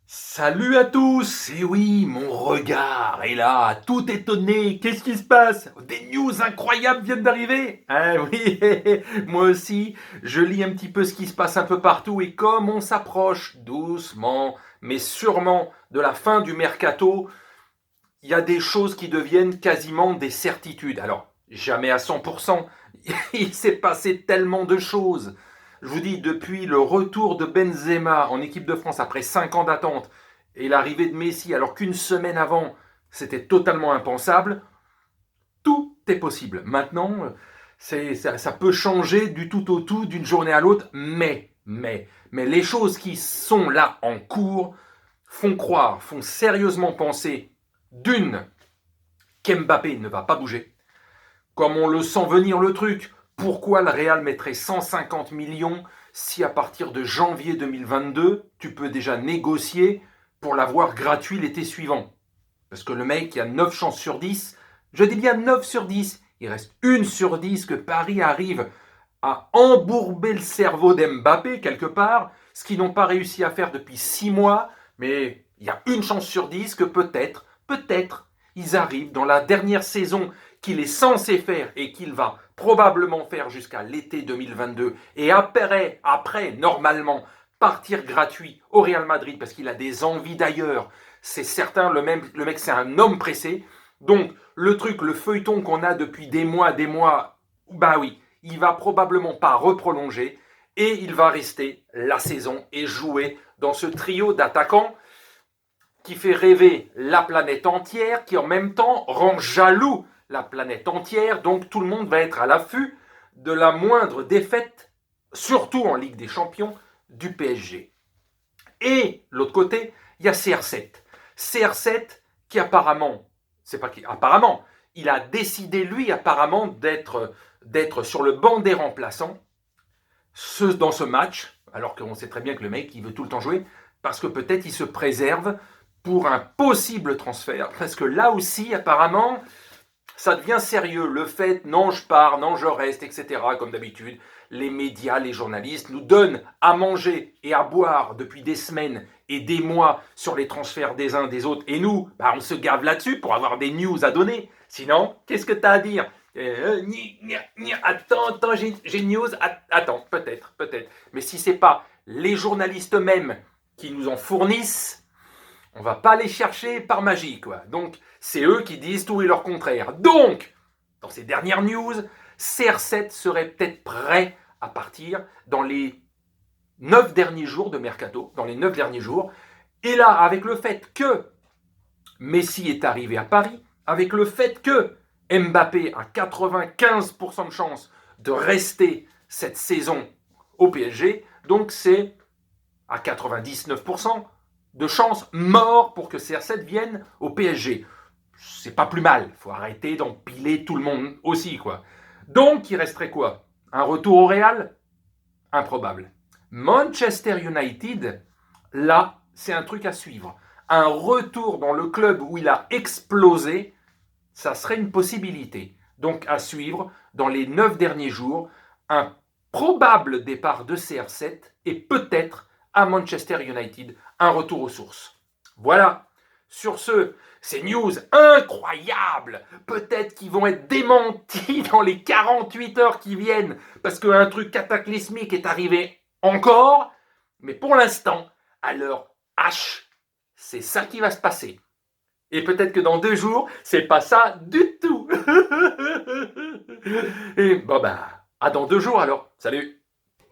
Salut à tous! Et oui, mon regard est là, tout étonné. Qu'est-ce qui se passe? Des news incroyables viennent d'arriver? Ah oui, moi aussi, je lis un petit peu ce qui se passe un peu partout et comme on s'approche doucement, mais sûrement de la fin du mercato, il y a des choses qui deviennent quasiment des certitudes. Alors, jamais à 100%, il s'est passé tellement de choses. Je vous dis, depuis le retour de Benzema en équipe de France après 5 ans d'attente et l'arrivée de Messi alors qu'une semaine avant, c'était totalement impensable, tout est possible. Maintenant, ça peut changer du tout au tout, d'une journée à l'autre, mais les choses qui sont là en cours font croire, font sérieusement penser d'une, qu'Mbappé ne va pas bouger. Comme on le sent venir le truc, pourquoi le Real mettrait 150 millions si à partir de janvier 2022, tu peux déjà négocier pour l'avoir gratuit l'été suivant? Parce que le mec, il y a 9 chances sur 10, je dis bien 9 sur 10, il reste 1 sur 10 que Paris arrive à embourber le cerveau d'Mbappé quelque part, ce qu'ils n'ont pas réussi à faire depuis 6 mois, mais il y a une chance sur 10 que peut-être, ils arrivent dans la dernière saison qu'il est censé faire et qu'il va probablement faire jusqu'à l'été 2022 et après normalement, partir gratuit au Real Madrid parce qu'il a des envies d'ailleurs. C'est certain, le mec c'est un homme pressé. Donc le feuilleton qu'on a depuis des mois, bah oui, il va probablement pas reprolonger et il va rester la saison et jouer dans ce trio d'attaquants qui fait rêver la planète entière, qui en même temps rend jaloux la planète entière. Donc tout le monde va être à l'affût de la moindre défaite, surtout en Ligue des Champions, du PSG. Et l'autre côté, il y a CR7. CR7 qui apparemment, c'est pas qui, apparemment, il a décidé lui apparemment d'être sur le banc des remplaçants dans ce match, alors qu'on sait très bien que le mec il veut tout le temps jouer, parce que peut-être il se préserve pour un possible transfert, parce que là aussi apparemment ça devient sérieux. Le fait, non, je pars, non, je reste, etc. Comme d'habitude, les médias, les journalistes nous donnent à manger et à boire depuis des semaines et des mois sur les transferts des uns des autres. Et nous, bah, on se gave là-dessus pour avoir des news à donner. Sinon, qu'est-ce que tu as à dire? Attends, j'ai une news. Attends, peut-être. Mais si c'est pas les journalistes eux-mêmes qui nous en fournissent, on va pas les chercher par magie, quoi. Donc, c'est eux qui disent tout et leur contraire. Donc, dans ces dernières news, CR7 serait peut-être prêt à partir dans les 9 derniers jours de mercato, dans les 9 derniers jours. Et là, avec le fait que Messi est arrivé à Paris, avec le fait que Mbappé a 95% de chance de rester cette saison au PSG, donc c'est à 99% de chance mort pour que CR7 vienne au PSG. C'est pas plus mal, faut arrêter d'empiler tout le monde aussi, quoi. Donc, il resterait quoi? Un retour au Real? Improbable. Manchester United, là, c'est un truc à suivre. Un retour dans le club où il a explosé, ça serait une possibilité. Donc, à suivre dans les 9 derniers jours, un probable départ de CR7 et peut-être à Manchester United, un retour aux sources. Voilà. Sur ce, ces news incroyables, peut-être qu'ils vont être démentis dans les 48 heures qui viennent, parce qu'un truc cataclysmique est arrivé encore, mais pour l'instant, à l'heure H, c'est ça qui va se passer. Et peut-être que dans 2 jours, c'est pas ça du tout. Et bon bah, à dans 2 jours alors. Salut.